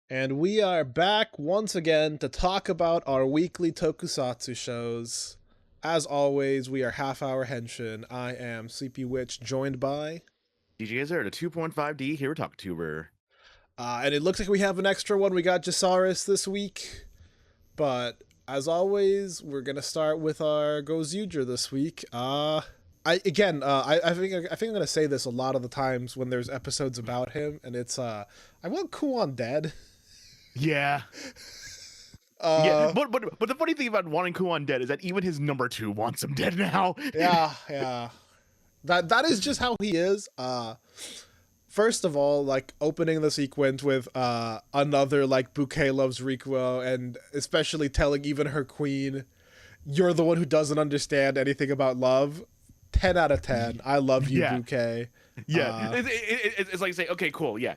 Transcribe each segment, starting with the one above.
And we are back once again to talk about our weekly tokusatsu shows. As always, we are Half Hour Henshin. I am Sleepy Witch, joined by... DJ Azure, the 2.5D Hero Talk Tuber. and it looks like we have an extra one. We got Jisariz this week. But, as always, we're going to start with our Gozyuger this week. I think I'm going to say this a lot of the times when there's episodes about him. And it's, I want Kuon dead. Yeah. But the funny thing about wanting Kuon dead is that even his number 2 wants him dead now. Yeah. That is just how he is. First of all, like opening the sequence with another like Bouquet loves Rikuo, and especially telling even her queen, "You're the one who doesn't understand anything about love." 10 out of 10. I love you, Bouquet. Yeah, it's like saying, okay, cool, yeah.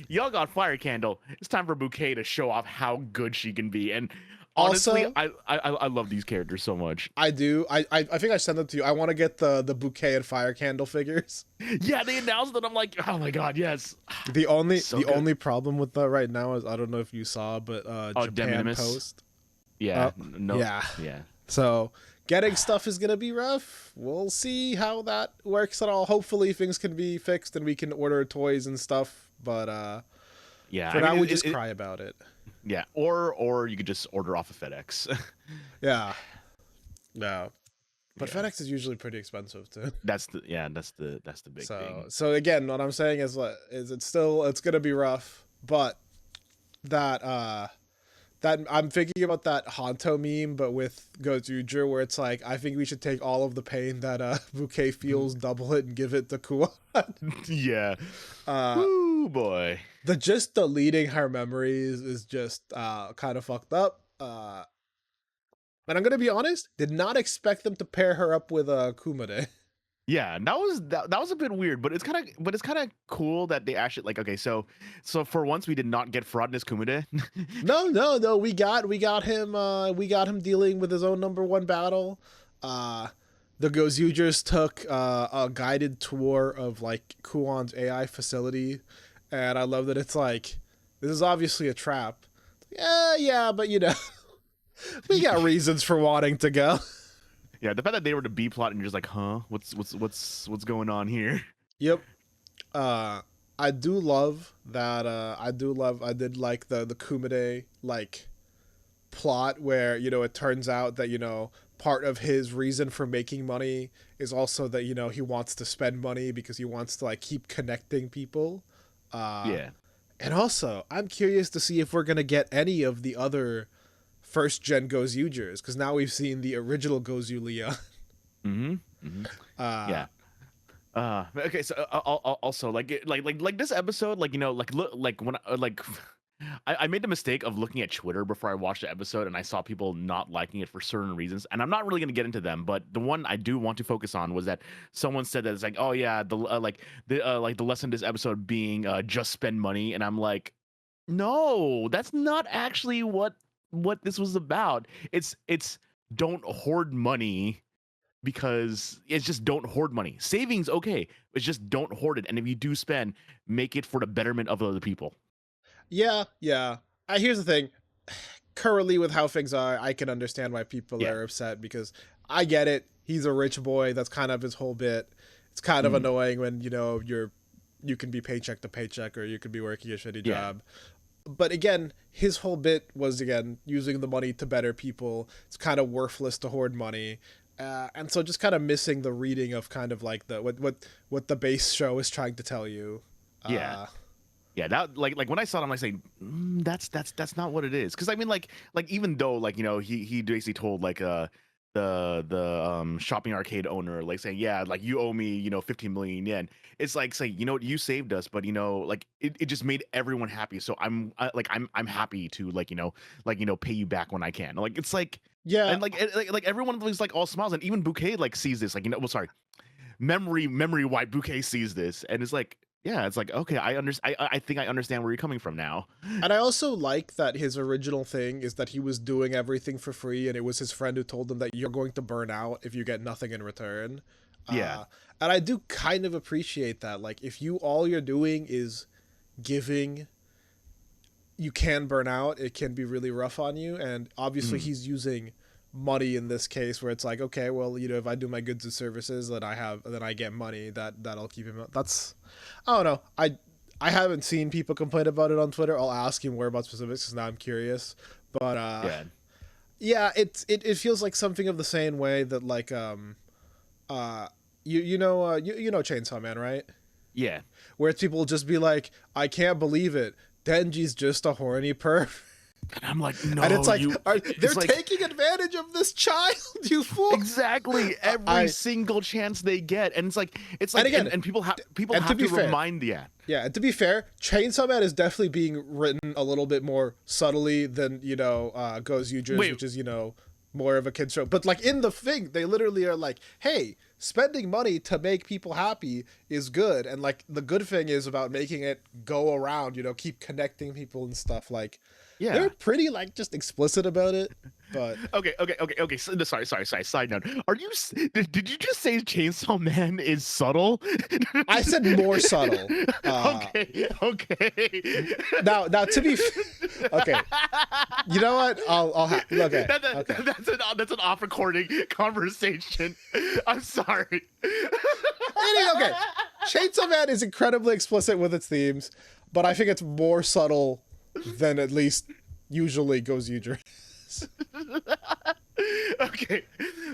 Y'all got Fire Candle. It's time for Bouquet to show off how good she can be. And honestly, also, I love these characters so much. I do. I think I sent them to you. I want to get the Bouquet and Fire Candle figures. Yeah, they announced it. I'm like, oh my god, yes. The only problem with that right now is I don't know if you saw, but Japan Post. Yeah. Yeah. So getting stuff is gonna be rough. We'll see how that works at all. Hopefully things can be fixed and we can order toys and stuff. But yeah, for now we just cry about it. Yeah, or you could just order off of FedEx. Yeah. No. But FedEx is usually pretty expensive too. That's the big thing. So again, what I'm saying is it's gonna be rough, but that I'm thinking about that Honto meme, but with Gozyuger, where it's like, I think we should take all of the pain that Bouquet feels, double it, and give it to Kuon. Yeah. Ooh, boy. Just deleting her memories is just kind of fucked up. And I'm gonna be honest, did not expect them to pair her up with Kumade. Yeah, that was a bit weird, but it's kind of cool that they actually like. Okay, so for once we did not get Fraudness Kumade. No, we got him dealing with his own number 1 battle. The Gozyugers took a guided tour of like Kuon's AI facility, and I love that it's like, this is obviously a trap. Yeah, but you know, we got reasons for wanting to go. Yeah, the fact that they were the B plot and you're just like, huh? What's going on here? Yep. I do love that. I did like the Kumade like plot where, you know, it turns out that, you know, part of his reason for making money is also that, you know, he wants to spend money because he wants to like keep connecting people. Yeah. And also, I'm curious to see if we're gonna get any of the other first gen Gozyugers, because now we've seen the original Gozu Leon. Yeah. Okay, so also like this episode, like, you know, like look, like when I made the mistake of looking at Twitter before I watched the episode, and I saw people not liking it for certain reasons, and I'm not really going to get into them, but the one I do want to focus on was that someone said that it's like, oh yeah, the lesson of this episode being just spend money, and I'm like, no, that's not actually what this was about. It's don't hoard money, because it's just don't hoard money. Savings, okay, it's just don't hoard it, and if you do spend, make it for the betterment of other people. Yeah. Here's the thing. Currently, with how things are, I can understand why people are upset, because I get it. He's a rich boy. That's kind of his whole bit. It's kind of annoying when, you know, you can be paycheck to paycheck, or you could be working a shitty job. But again, his whole bit was, again, using the money to better people. It's kind of worthless to hoard money. And so just kind of missing the reading of kind of like what the base show is trying to tell you. Yeah, that like when I saw it, I'm like saying, that's not what it is. Because I mean, like even though, like, you know, he basically told like the shopping arcade owner, like, saying, yeah, like, you owe me, you know, 15 million yen. It's like saying, you know, you saved us, but, you know, like it just made everyone happy. So I'm happy to like, you know, pay you back when I can. Like, it's like, yeah, and like everyone was like all smiles, and even Bouquet like sees this, like, you know, well, sorry, memory white Bouquet sees this, and it's like, yeah, it's like, okay, I understand. I think I understand where you're coming from now. And I also like that his original thing is that he was doing everything for free, and it was his friend who told him that you're going to burn out if you get nothing in return. Yeah. And I do kind of appreciate that. Like, if all you're doing is giving you can burn out. It can be really rough on you. And obviously he's using money in this case where it's like, okay, well, you know, if I do my goods and services, then I get money that'll keep him. That's, I don't know. I haven't seen people complain about it on Twitter. I'll ask you more about specifics because now I'm curious. But yeah, it feels like something of the same way that like you know Chainsaw Man, right? Yeah. Where people will just be like, I can't believe it. Denji's just a horny perv. And I'm like, no. And it's like, they're like, taking advantage of this child, you fool. Exactly. Every single chance they get. And it's like, and again, and people have to remind the ad. Yeah, and to be fair, Chainsaw Man is definitely being written a little bit more subtly than, you know, Gozyuger, which is, you know, more of a kid's show. But like in the thing, they literally are like, hey, spending money to make people happy is good. And like the good thing is about making it go around, you know, keep connecting people and stuff. Like, yeah, they're pretty like just explicit about it. But okay. So, sorry. Side note: did you just say Chainsaw Man is subtle? I said more subtle. Okay. Now to be okay, you know what? Okay. That's an off-recording conversation. I'm sorry. Okay, Chainsaw Man is incredibly explicit with its themes, but I think it's more subtle than at least usually Gozyuger. Okay,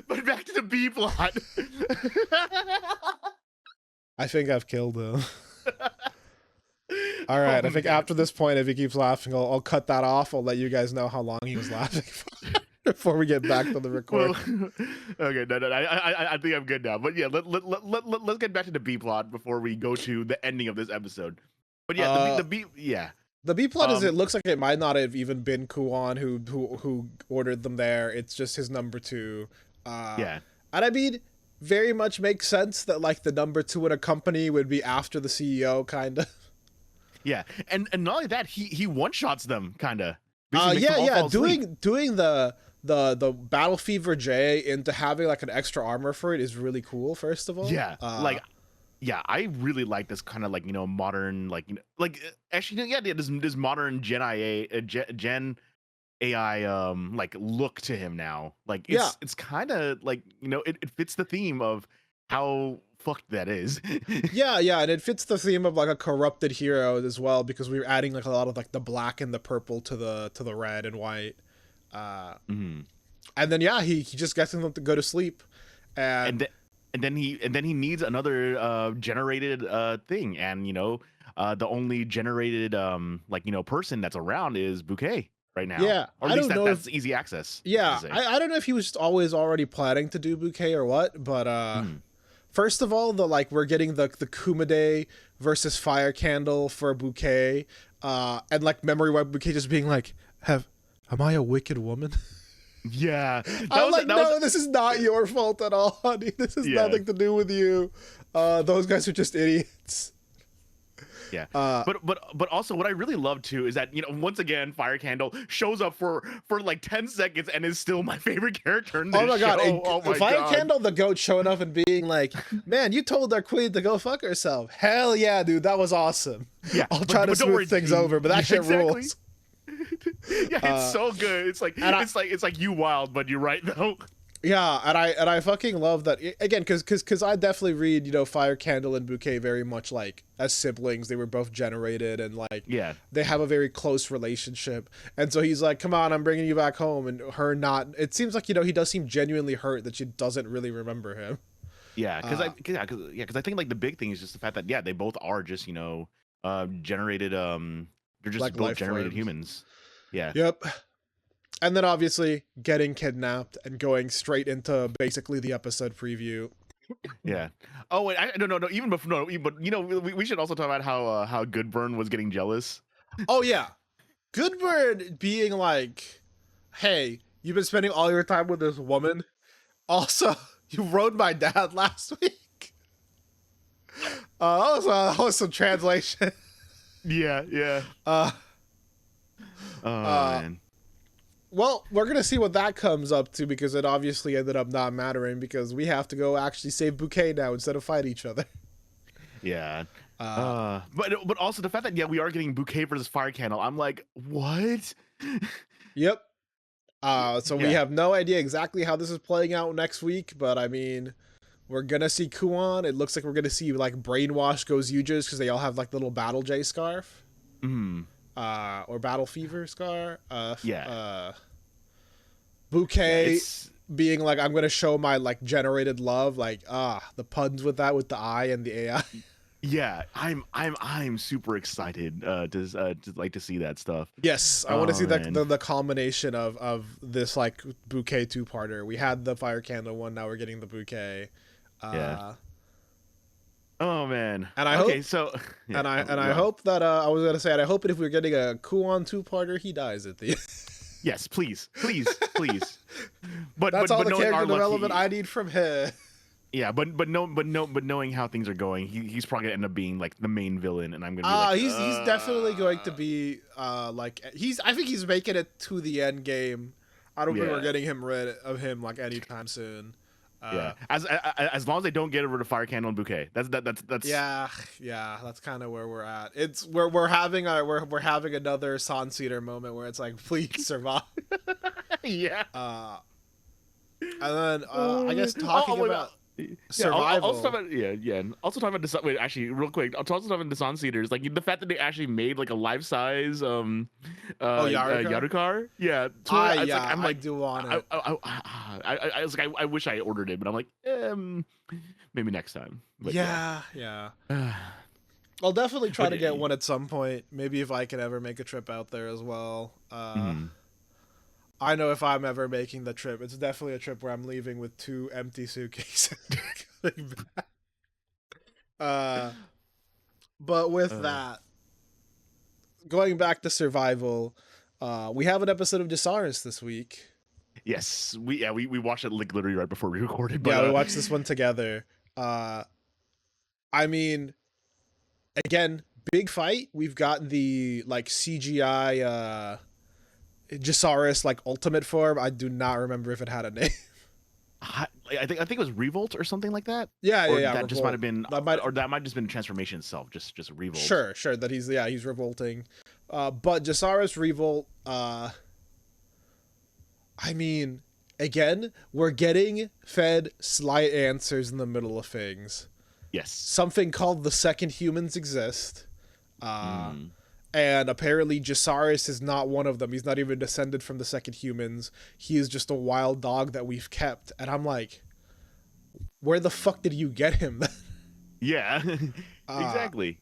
but back to the B plot. I think I've killed him. All right, I think after this point, if he keeps laughing, I'll cut that off. I'll let you guys know how long he was laughing for before we get back to the recording. Well, okay, no, I think I'm good now. But yeah, let's get back to the B plot before we go to the ending of this episode. But yeah, the B, yeah. The B plot is it looks like it might not have even been Kuon who ordered them there. It's just his number two. Yeah. And I mean, very much makes sense that like the number two in a company would be after the CEO, kind of. Yeah, and not only that, he one shots them, kind of. Doing the Battle Fever J into having like an extra armor for it is really cool. First of all, yeah, I really like this kind of like, you know, modern, like, you know, like actually, yeah, this modern Gen AI like look to him now. Like it's kind of like, you know, it fits the theme of how fucked that is. yeah, and it fits the theme of like a corrupted hero as well, because we were adding like a lot of like the black and the purple to the red and white. And then he just gets them to go to sleep, and then he needs another generated thing, and you know the only generated like, you know, person that's around is Bouquet right now. Yeah, or at least that's easy access. Yeah, I don't know if he was just always already planning to do Bouquet or what, but first of all, we're getting the Kumade versus Fire Candle for Bouquet, and like Memory Wipe Bouquet just being like, am I a wicked woman? Yeah, this is not your fault at all, honey. This has nothing to do with you. Those guys are just idiots. Yeah, but also what I really love too is that, you know, once again Fire Candle shows up for like 10 seconds and is still my favorite character in this show. Fire Candle the goat showing up and being like, man, you told our queen to go fuck herself. Hell yeah, dude, that was awesome. Yeah, I'll try to smooth things over, but that shit rules. Yeah, it's so good. It's like you wild, but you're right though. Yeah, and I fucking love that again, because I definitely read, you know, Fire Candle and Bouquet very much like as siblings. They were both generated, and like they have a very close relationship. And so he's like, "Come on, I'm bringing you back home," and her not. It seems like, you know, he does seem genuinely hurt that she doesn't really remember him. Yeah, because I think like the big thing is just the fact that they both are just, you know, generated. They're just like both generated humans. Yeah. Yep. And then obviously getting kidnapped and going straight into basically the episode preview. Yeah. Oh wait, I don't know. Even before, but you know, we should also talk about how Goodburn was getting jealous. Oh yeah, Goodburn being like, "Hey, you've been spending all your time with this woman. Also, you rode my dad last week." That was some translation. Yeah. Man. Well, we're going to see what that comes up to, because it obviously ended up not mattering because we have to go actually save Bouquet now instead of fight each other. Yeah. But also the fact that we are getting bouquet versus fire candle. I'm like, what? Yep. So we have no idea exactly how this is playing out next week, but I mean, we're gonna see Kuon. It looks like we're gonna see like brainwash Gozyugers because they all have like the little Battle J scarf. Or Battle Fever scar. Bouquet being like, I'm gonna show my like generated love. Like the puns with that with the I and the AI. Yeah, I'm super excited to see that stuff. Yes, I want to see the culmination of this like bouquet 2-parter. We had the fire candle one, now we're getting the bouquet. Oh man. And I hope I hope that I was gonna say, and I hope that if we're getting a Kuon 2-parter, he dies at the end. Yes, please. But that's all the character development lucky, I need from him. Yeah, but knowing how things are going, he's probably gonna end up being like the main villain, and I'm gonna be like, he's definitely going to be like I think he's making it to the end game. I don't think we're getting him rid of him like anytime soon. As long as they don't get rid of fire candle and bouquet, that's that's kind of where we're at. It's we're having another Sanseater moment where it's like, please survive. Yeah. And then I guess talking about survival. Also talking about this. Wait, actually, real quick. I'll also talk about the Sanseaters. Like the fact that they actually made like a life size Yarukar. Yeah. I do want it. I was like, I wish I ordered it, but I'm like, maybe next time. But yeah. I'll definitely try to get one at some point. Maybe if I can ever make a trip out there as well. I know if I'm ever making the trip, it's definitely a trip where I'm leaving with 2 empty suitcases. But with that, going back to survival, we have an episode of Jisariz this week. Yes, we watched it like literally right before we recorded. But, we watched this one together. I mean, again, big fight. We've got the like CGI Jisariz like ultimate form. I do not remember if it had a name. I think it was Revolt or something like that. Yeah. That Revolt. just might have been, that might just been transformation itself, just Revolt. Sure. That he's revolting. But Jisariz Revolt. I mean, again, we're getting fed slight answers in the middle of things. Yes. Something called the second humans exist. And apparently Jisariz is not one of them. He's not even descended from the second humans. He is just a wild dog that we've kept. And I'm like, where the fuck did you get him? Yeah, exactly.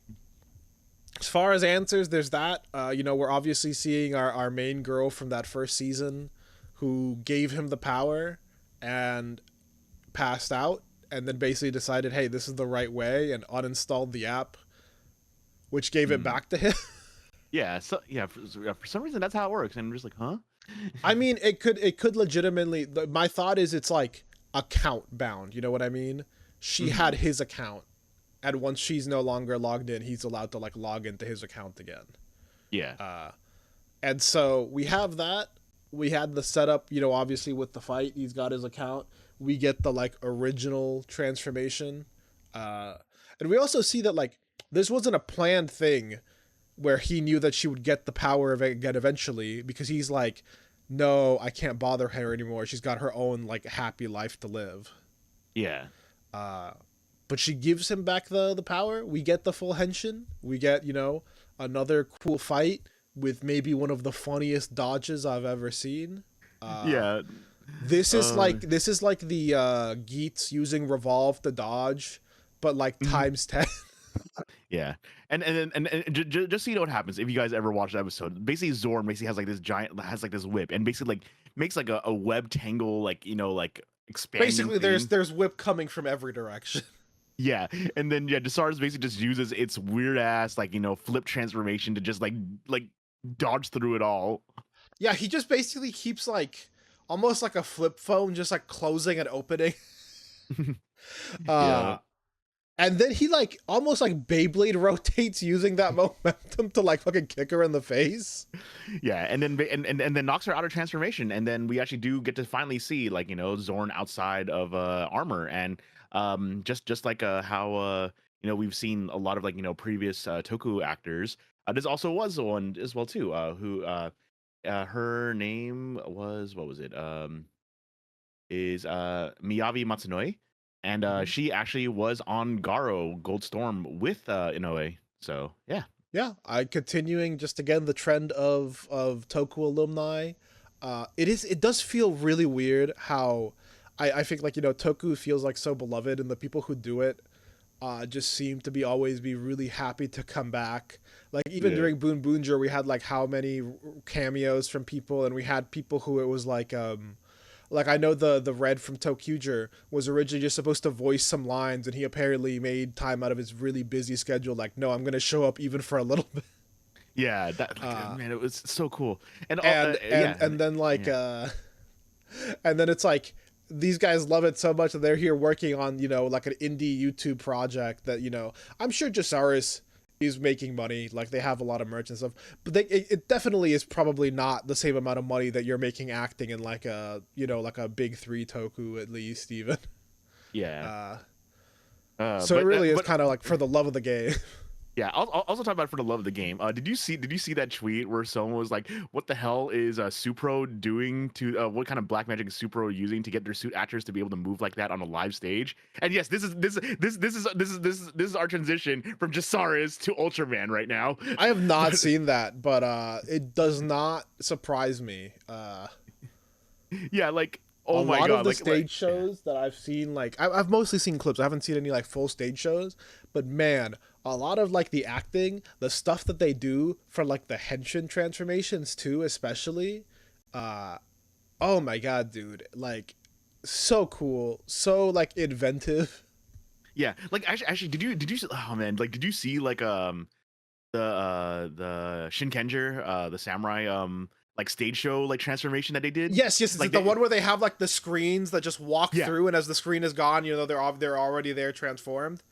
As far as answers, there's that. We're obviously seeing our main girl from that first season who gave him the power and passed out and then basically decided, hey, this is the right way, and uninstalled the app, which gave it back to him. Yeah, so for some reason that's how it works, and I'm just like, huh? I mean, it could legitimately. My thought is it's like account bound. You know what I mean? She had his account, and once she's no longer logged in, he's allowed to like log into his account again. Yeah. And so we have that. We had the setup, obviously with the fight. He's got his account. We get the like original transformation, and we also see that like this wasn't a planned thing, where he knew that she would get the power of it again eventually, because he's like, no, I can't bother her anymore. She's got her own like happy life to live. Yeah. But she gives him back the power. We get the full Henshin. We get, another cool fight with maybe one of the funniest dodges I've ever seen. Yeah. This is like the Geats using Revolve to dodge, but like times 10. Yeah, and just so you know what happens if you guys ever watch the episode, basically Zorn has like this whip, and basically like makes like a web tangle, like expanding. Basically, there's whip coming from every direction. Yeah, and then Jisariz basically just uses its weird ass flip transformation to just like dodge through it all. Yeah, he just basically keeps like almost like a flip phone, just like closing and opening. Yeah. And then he like almost like Beyblade rotates using that momentum to like fucking kick her in the face. Yeah, and then knocks her out of transformation, and then we actually do get to finally see Zorn outside of armor, and just like how we've seen a lot of previous Toku actors. This also was one as well too. Who her name was, what was it? Is Miyavi Matsunoi, and Mhm. she actually was on Garo Gold Storm with Inoue. So yeah. Yeah, I continuing just again the trend of Toku alumni. It does feel really weird how I think like Toku feels like so beloved, and the people who do it just seem to be always be really happy to come back. Like even Yeah. during Boon Boonger, we had like how many cameos from people, and we had people who it was like I know the Red from Gozyuger was originally just supposed to voice some lines, and he apparently made time out of his really busy schedule. Like, no, I'm gonna show up even for a little bit. Yeah, that man, it was so cool. And yeah, And then like yeah. and then it's like these guys love it so much that they're here working on like an indie YouTube project that I'm sure Jisariz is making money, like they have a lot of merch and stuff, but it definitely is probably not the same amount of money that you're making acting in like a like a big three Toku at least even. Yeah. So it really is but kind of like for the love of the game. yeah, I'll also talk about it for the love of the game. Did you see that tweet where someone was like, "What the hell is Supro doing to what kind of black magic is Supro using to get their suit actors to be able to move like that on a live stage?" And yes, this is our transition from Jisariz to Ultraman right now. I have not But seen that, but it does not surprise me. yeah, like A oh my lot of god, the like stage shows that I've seen, like I've mostly seen clips. I haven't seen any like full stage shows, but man, a lot of like the acting, the stuff that they do for like the Henshin transformations too, especially. Uh, oh my god, dude! Like, so cool, so like inventive. yeah, like actually, did you oh man, like did you see like the Shinkenger the samurai like stage show like transformation that they did? Yes, is Like it the they one where they have like the screens that just walk yeah. through, and as the screen is gone, they're already there transformed.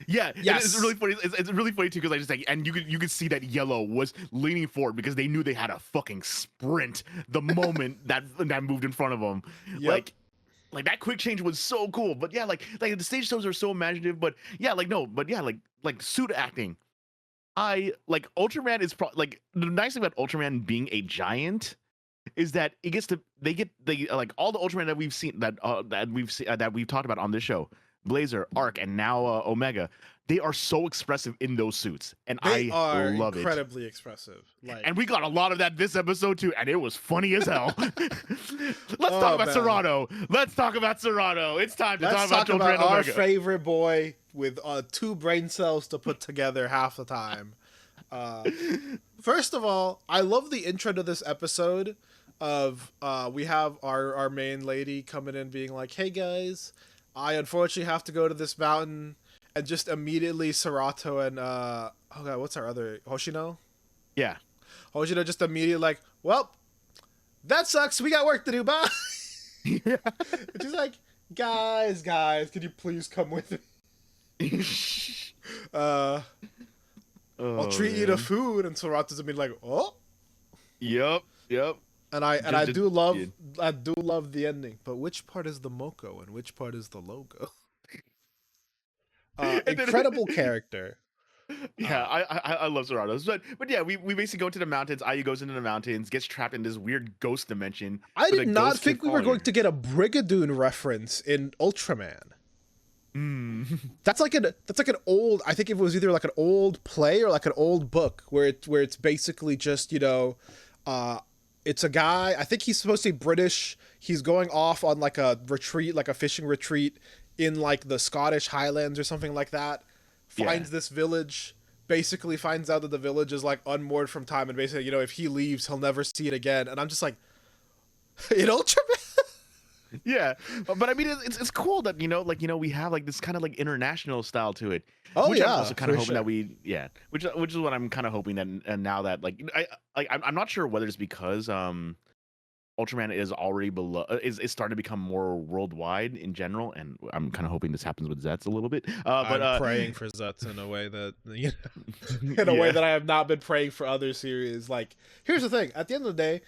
Yeah, and it's Yes. really funny. It's really funny too because I just like, and you could see that Yellow was leaning forward because they knew they had a fucking sprint the moment that moved in front of them. Yep. Like that quick change was so cool. But yeah, like the stage shows are so imaginative. But yeah, like no, but yeah, like suit acting. I like Ultraman is like the nice thing about Ultraman being a giant is that it gets to they like all the Ultraman that we've seen that we've talked about on this show, Blazer, Arc, and now Omega. They are so expressive in those suits, and They I are love it. incredibly expressive. And Like, we got a lot of that this episode too, and it was funny as hell. Let's talk oh about man. Sorato. Let's talk about Sorato. It's time to Let's talk talk about about Ultraman our Omega. favorite boy with two brain cells to put together half the time. Uh, First of all, I love the intro to this episode of we have our main lady coming in being like, "Hey guys, I unfortunately have to go to this mountain," and just immediately Sorato and oh god, what's our other Hoshino? Yeah. Hoshino just immediately like, "Well, that sucks. We got work to do. Bye." Yeah. And she's like, "Guys, could you please come with me? Uh, I'll Oh treat you to man. food." And Sorato's gonna be like, "Oh." Yep. And I Just do love yeah. the ending, but which part is the Moko and which part is the logo? And then Incredible character. yeah, Uh, I love Soratos, but yeah, we basically go to the mountains. Ayu goes into the mountains, gets trapped in this weird ghost dimension, I but did the not ghosts keep think we were following going her. to get a Brigadoon reference in Ultraman. Mm. That's like an old. I think it was either like an old play or like an old book where it's basically just uh, it's a guy. I think he's supposed to be British. He's going off on like a retreat, like a fishing retreat in like the Scottish Highlands or something like that. Yeah, Finds this village. Basically finds out that the village is like unmoored from time, and basically if he leaves, he'll never see it again. And I'm just like, in Ultraman. yeah, but I mean, it's cool that we have like this kind of like international style to it, Oh which I'm yeah, also kind for of hoping that sure. we yeah, which is what I'm kind of hoping that and now that I'm not sure whether it's because Ultraman is already below is starting to become more worldwide in general, and I'm kind of hoping this happens with Zets a little bit. But I'm praying for Zutz in a way that in a way yeah, that I have not been praying for other series. Like, here's the thing: at the end of the day,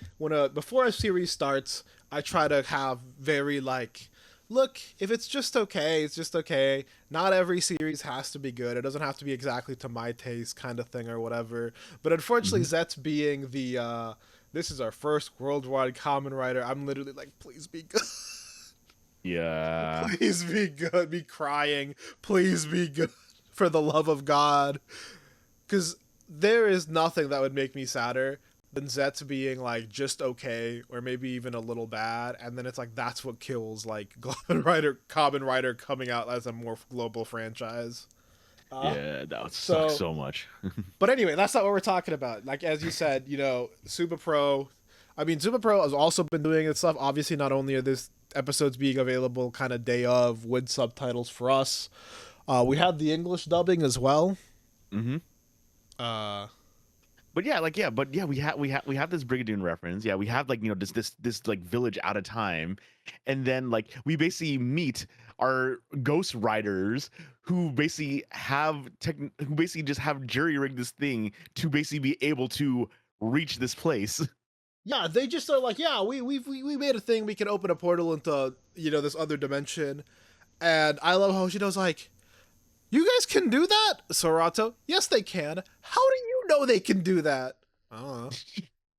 before a series starts, I try to have very like look, if it's just okay, it's just okay. Not every series has to be good. It doesn't have to be exactly to my taste kind of thing or whatever. But unfortunately, Mm-hmm. Zet's being the this is our first worldwide common writer. I'm literally like, please be good. Yeah. Please be good. Be crying. Please be good. For the love of God. Because there is nothing that would make me sadder than Zet's being like just okay or maybe even a little bad, and then it's like that's what kills like Common Writer coming out as a more global franchise. Yeah, that would suck So, so much. but anyway, that's not what we're talking about. Like as you said, Super Pro. I mean, Super Pro has also been doing its stuff. Obviously, not only are this episodes being available kind of day of with subtitles for us, we have the English dubbing as well. Mm-hmm. Uh, we have this Brigadoon reference. Yeah, we have like this like village out of time, and then like we basically meet our ghost riders who basically who basically just have jury rigged this thing to basically be able to reach this place. Yeah, they just are like, yeah, we made a thing. We can open a portal into this other dimension, and I love how Hoshino's like, you guys can do that, Sorato. Yes, they can. How do you know they can do that? I don't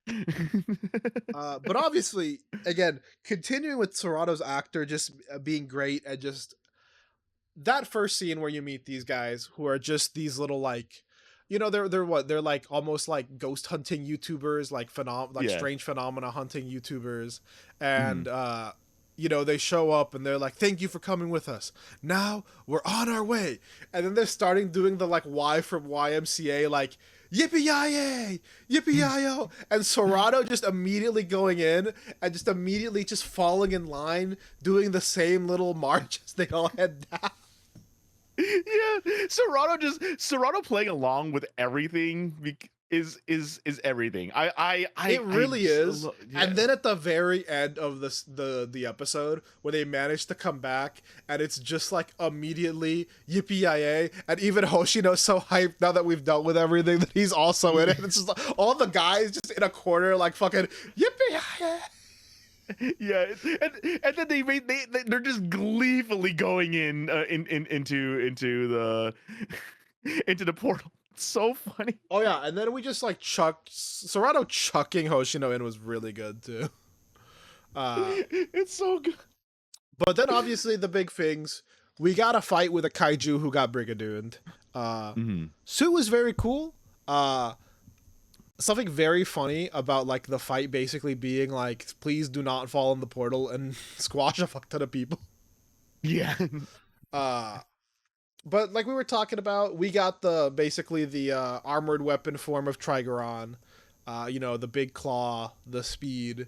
know. But obviously, again, continuing with Sorato's actor just being great and just that first scene where you meet these guys who are just these little like they're like almost like ghost hunting YouTubers, like Yeah. strange phenomena hunting YouTubers, Mhm. and they show up and they're like, thank you for coming with us, now we're on our way, and then they're starting doing the like Y from YMCA, like yippee yi yippee yi, and Sorato just immediately going in and just immediately just falling in line doing the same little marches they all had down. Yeah, Sorato playing along with everything is everything. It really is. Yeah. And then at the very end of the episode, where they manage to come back, and it's just like immediately yippee yi, and even Hoshino's so hyped now that we've dealt with everything that he's also in it. It's just like, all the guys just in a corner like fucking yippee yi. Yeah, and then they're just gleefully going into the into the portal. It's so funny. Oh yeah, and then we just like Sorato chucking Hoshino in was really good too. It's so good. But then obviously the big things, we got a fight with a kaiju who got brigadooned. Mm-hmm. Sue was very cool. Something very funny about like the fight basically being like, please do not fall in the portal and squash a fuck ton of people. Yeah. But like we were talking about, we got the armored weapon form of Trigoron. The big claw, the speed.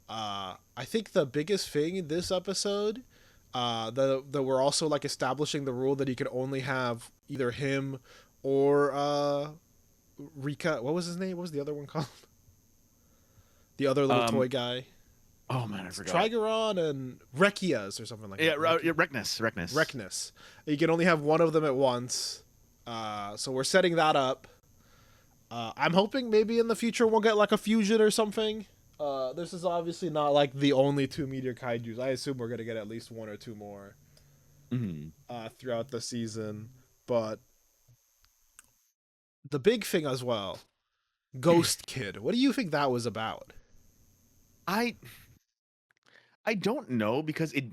I think the biggest thing in this episode, that we're also like establishing the rule that he can only have either him or Rika. What was his name? What was the other one called? The other little toy guy. Oh man, I forgot. Trigoron and Rekias or something like that. Rekness. You can only have one of them at once. So we're setting that up. I'm hoping maybe in the future we'll get like a fusion or something. This is obviously not like the only 2-meter kaijus. I assume we're gonna get at least one or two more throughout the season. But the big thing as well, Ghost Kid. What do you think that was about? I don't know, because it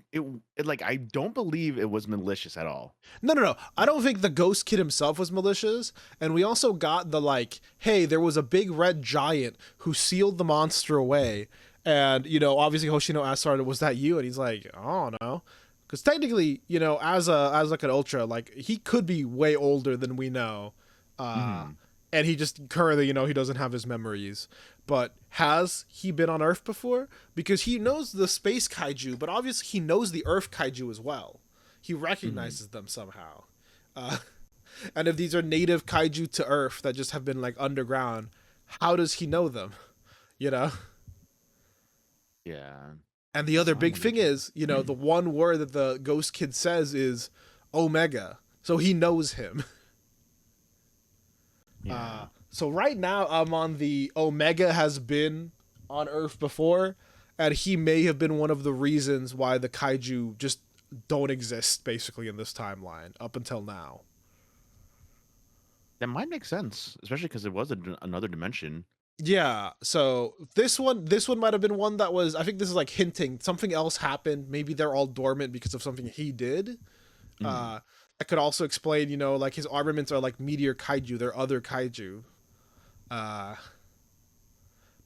like, I don't believe it was malicious at all. No. I don't think the Ghost Kid himself was malicious. And we also got the like, hey, there was a big red giant who sealed the monster away. And, obviously Hoshino asked Sarada, was that you? And he's like, I don't know. Because technically, as like an ultra, like he could be way older than we know. And he just currently, he doesn't have his memories. But has he been on Earth before? Because he knows the space kaiju, but obviously he knows the Earth kaiju as well. He recognizes them somehow. And if these are native kaiju to Earth that just have been like underground, how does he know them? Yeah. And the other big thing is, the one word that the Ghost Kid says is Omega. So he knows him. Yeah. So right now I'm on the Omega has been on Earth before, and he may have been one of the reasons why the kaiju just don't exist basically in this timeline up until now. That might make sense, especially because it was another dimension. Yeah, so this one might have been one that was, I think this is like hinting something else happened. Maybe they're all dormant because of something he did. That could also explain, you know, like his armaments are like meteor kaiju, they're other kaiju.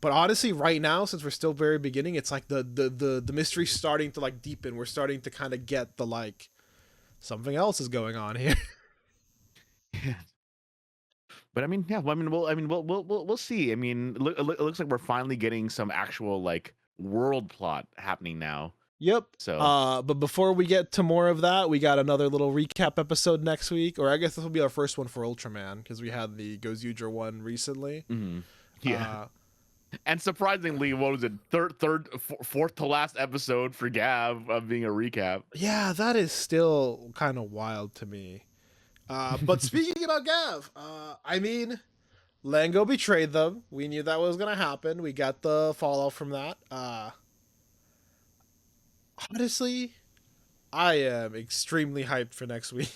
But honestly, right now, since we're still very beginning, it's like the mystery's starting to like deepen. We're starting to kind of get the like something else is going on here. Yeah. But I mean, yeah. Well, we'll see. I mean, it looks like we're finally getting some actual like world plot happening now. Yep. So, but before we get to more of that, we got another little recap episode next week, or I guess this will be our first one for Ultraman because we had the Gozyuger one recently. yeah. And surprisingly, what was it? Fourth to last episode for Gavv of being a recap. Yeah, that is still kind of wild to me. But speaking about Gavv, I mean, Lango betrayed them. We knew that was gonna happen. We got the fallout from that. Honestly, I am extremely hyped for next week.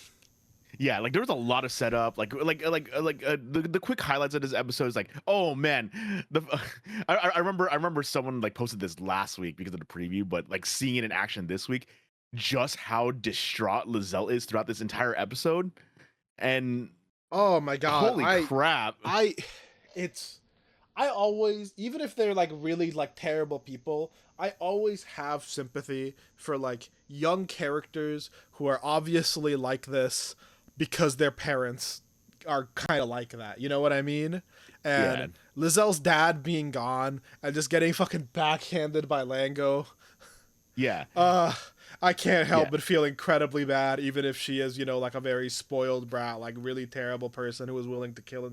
Yeah, like there was a lot of setup, the quick highlights of this episode is like, oh man, I remember someone like posted this last week because of the preview, but like seeing it in action this week, just how distraught Lizelle is throughout this entire episode, and oh my god, holy crap! I always, even if they're like really like terrible people, I always have sympathy for like young characters who are obviously like this because their parents are kind of like that. You know what I mean? And yeah. Lizelle's dad being gone and just getting fucking backhanded by Lango. Yeah. I can't help but feel incredibly bad, even if she is, you know, like a very spoiled brat, like really terrible person who is willing to kill.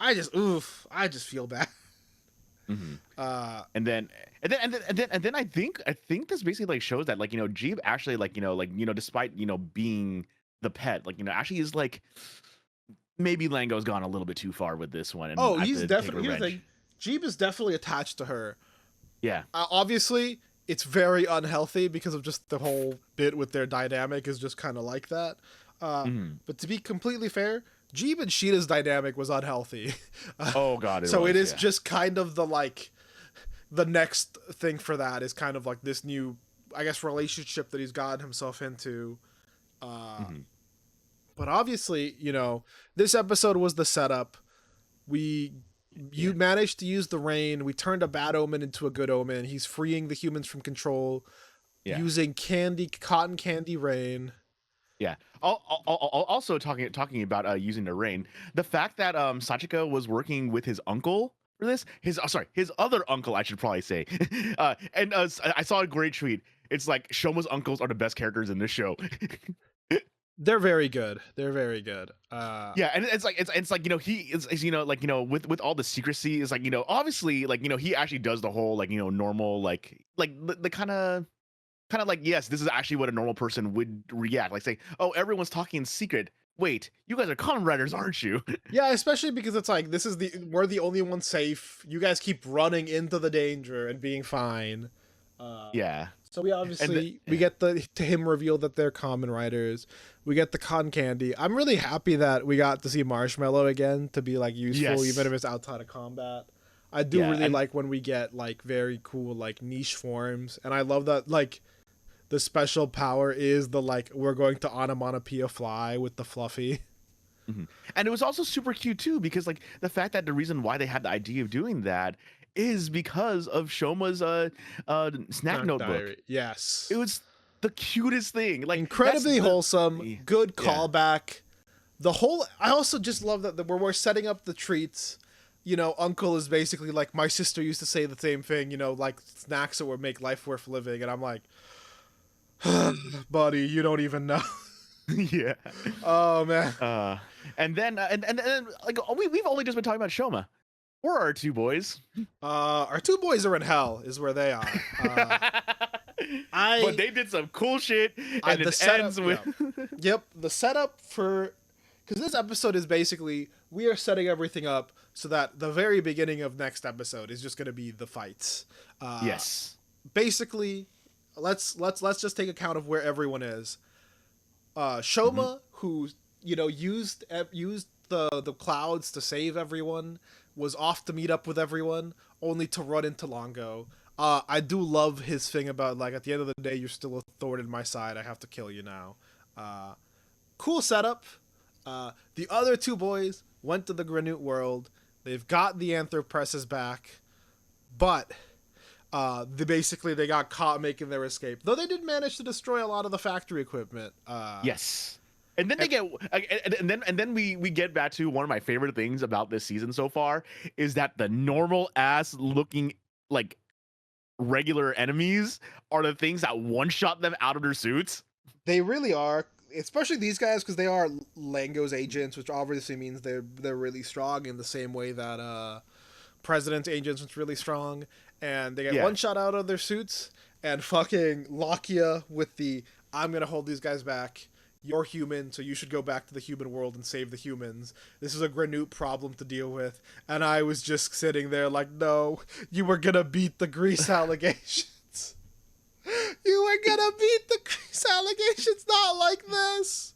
I just feel bad. And then I think this basically like shows that like, you know, Jeeb actually like, despite, being the pet, like, actually is like, maybe Lango's gone a little bit too far with this one. And he's definitely, here's the thing, Jeeb is definitely attached to her. Yeah. Obviously it's very unhealthy because of just the whole bit with their dynamic is just kind of like that. But to be completely fair, Jeeb and Sheeta's dynamic was unhealthy. Oh god. It is just kind of the like the next thing for that is kind of like this new, I guess, relationship that he's gotten himself into. But obviously, you know, this episode was the setup. You managed to use the rain. We turned a bad omen into a good omen. He's freeing the humans from control using cotton candy rain. Yeah. Also talking about using the rain, the fact that Sachiko was working with his uncle for this, his other uncle, I should probably say. And I saw a great tweet. It's like Shoma's uncles are the best characters in this show. They're very good. They're very good. Yeah, and it's like, you know, he is, you know, like, you know, with all the secrecy is like, you know, obviously like, you know, he actually does the whole like, you know, normal like the kind of like, yes, this is actually what a normal person would react, like say, oh, everyone's talking in secret. Wait, you guys are common writers, aren't you? Yeah, especially because it's like we're the only ones safe. You guys keep running into the danger and being fine. Yeah. So we obviously we get to him reveal that they're common writers. We get the cotton candy. I'm really happy that we got to see Marshmallow again to be like useful, even if it's outside of combat. I do really like when we get like very cool like niche forms, and I love that like the special power is the like we're going to onomatopoeia fly with the fluffy. And it was also super cute too, because like the fact that the reason why they had the idea of doing that is because of Shoma's snack notebook. Diary. Yes, it was the cutest thing, like incredibly wholesome, good callback. The whole, I also just love that where we're setting up the treats. You know, Uncle is basically like, my sister used to say the same thing, you know, like snacks that would make life worth living, and I'm like, buddy, you don't even know. Yeah. Oh man. And then like we've only just been talking about Shoma. Where are our two boys? Our two boys are in hell, is where they are. But they did some cool shit, and it ends with. Yep, the setup for, because this episode is basically we are setting everything up so that the very beginning of next episode is just going to be the fights. Yes. basically, let's just take account of where everyone is. Shoma, who used the clouds to save everyone, was off to meet up with everyone, only to run into Longo. I do love his thing about, like, at the end of the day, you're still a thorn in my side. I have to kill you now. Cool setup. The other two boys went to the Granute world. They've got the Anthropresses back, but they got caught making their escape. Though they did manage to destroy a lot of the factory equipment. Yes. And then they get, and then we get back to one of my favorite things about this season so far is that the normal ass looking like regular enemies are the things that one shot them out of their suits. They really are, especially these guys, because they are Lango's agents, which obviously means they're really strong in the same way that President's agents was really strong, and they get one shot out of their suits, and fucking Lakia with the I'm gonna hold these guys back. You're human, so you should go back to the human world and save the humans. This is a Granute problem to deal with. And I was just sitting there like, no, you were gonna beat the grease allegations. You were gonna beat the grease allegations, not like this.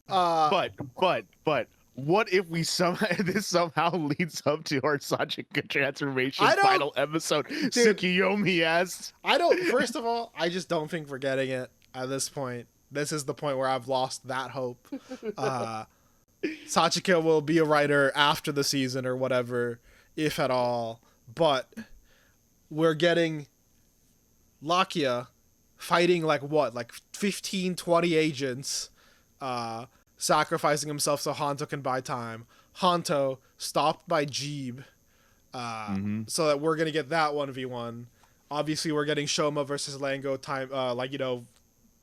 But what if we somehow leads up to our Sachika transformation final episode? Dude, Tsukiyomi asks. First of all, I just don't think we're getting it at this point. This is the point where I've lost that hope. Sachika will be a writer after the season or whatever, if at all. But we're getting Lakia fighting like 15, 20 agents, sacrificing himself so Hanto can buy time. Hanto stopped by Jeeb, so that we're going to get that 1v1. Obviously, we're getting Shoma versus Lango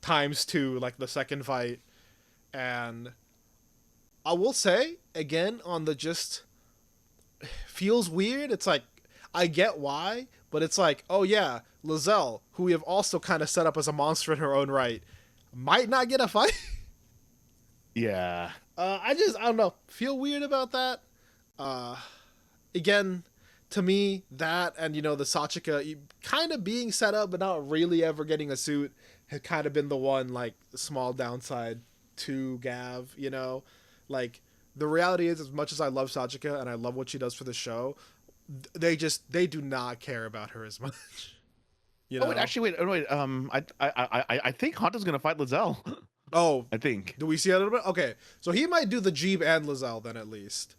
times 2, like the second fight. And I will say, again, on the just feels weird. It's like, I get why, but it's like, oh yeah, Lizelle, who we have also kind of set up as a monster in her own right, might not get a fight. Yeah. I don't know, feel weird about that. Again, to me, that and, the Sachika kind of being set up but not really ever getting a suit had kind of been the one, like, small downside to Gavv, Like, the reality is, as much as I love Sachika and I love what she does for the show, they do not care about her as much. Oh, wait, actually, wait. I think Hanto's going to fight Lizelle. Oh. I think. Do we see a little bit? Okay. So he might do the Jeeb and Lizelle then, at least.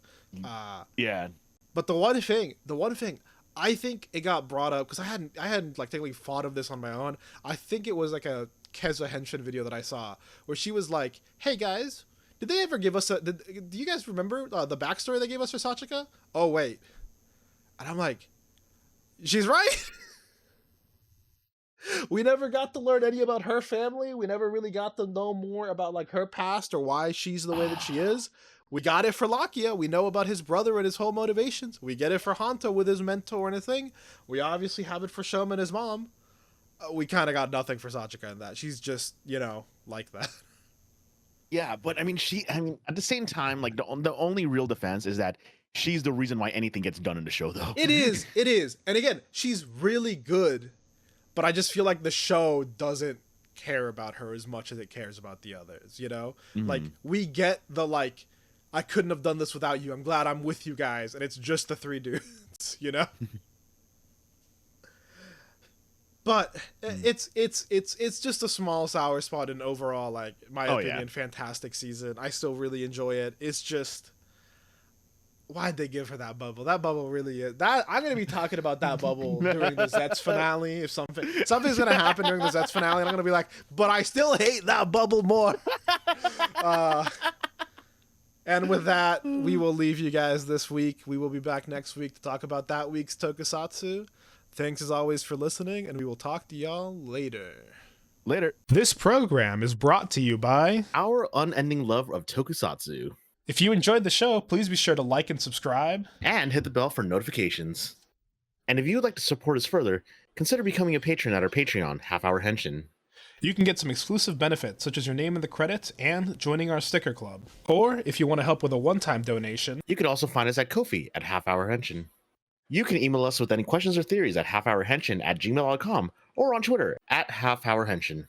Yeah. But the one thing, I think it got brought up because I hadn't like technically thought of this on my own. I think it was like a Keza Henshin video that I saw where she was like, "Hey guys, did they ever give us do you guys remember the backstory they gave us for Sachika?" Oh wait, and I'm like, she's right. We never got to learn any about her family. We never really got to know more about like her past or why she's the way that she is. We got it for Lakia. We know about his brother and his whole motivations. We get it for Hanto with his mentor and his thing. We obviously have it for Shoma and his mom. We kind of got nothing for Sachika in that. She's just, like that. Yeah, but I mean, at the same time, like the only real defense is that she's the reason why anything gets done in the show, though. It is. And again, she's really good, but I just feel like the show doesn't care about her as much as it cares about the others, Mm-hmm. Like, we get the, like, I couldn't have done this without you. I'm glad I'm with you guys. And it's just the 3 dudes, But it's just a small sour spot in overall, like, my opinion, fantastic season. I still really enjoy it. It's just, why'd they give her that bubble? That bubble really is that. I'm gonna be talking about that bubble during the Zets finale. If something's gonna happen during the Zets finale, and I'm gonna be like, but I still hate that bubble more. And with that, we will leave you guys this week. We will be back next week to talk about that week's Tokusatsu. Thanks as always for listening, and we will talk to y'all later. Later. This program is brought to you by our unending love of Tokusatsu. If you enjoyed the show, please be sure to like and subscribe. And hit the bell for notifications. And if you would like to support us further, consider becoming a patron at our Patreon, Half Hour Henshin. You can get some exclusive benefits, such as your name in the credits and joining our sticker club. Or, if you want to help with a one-time donation, you can also find us at Ko-fi at Half Hour Henshin. You can email us with any questions or theories at halfhourhenshin@gmail.com or on Twitter at halfhourhenshin.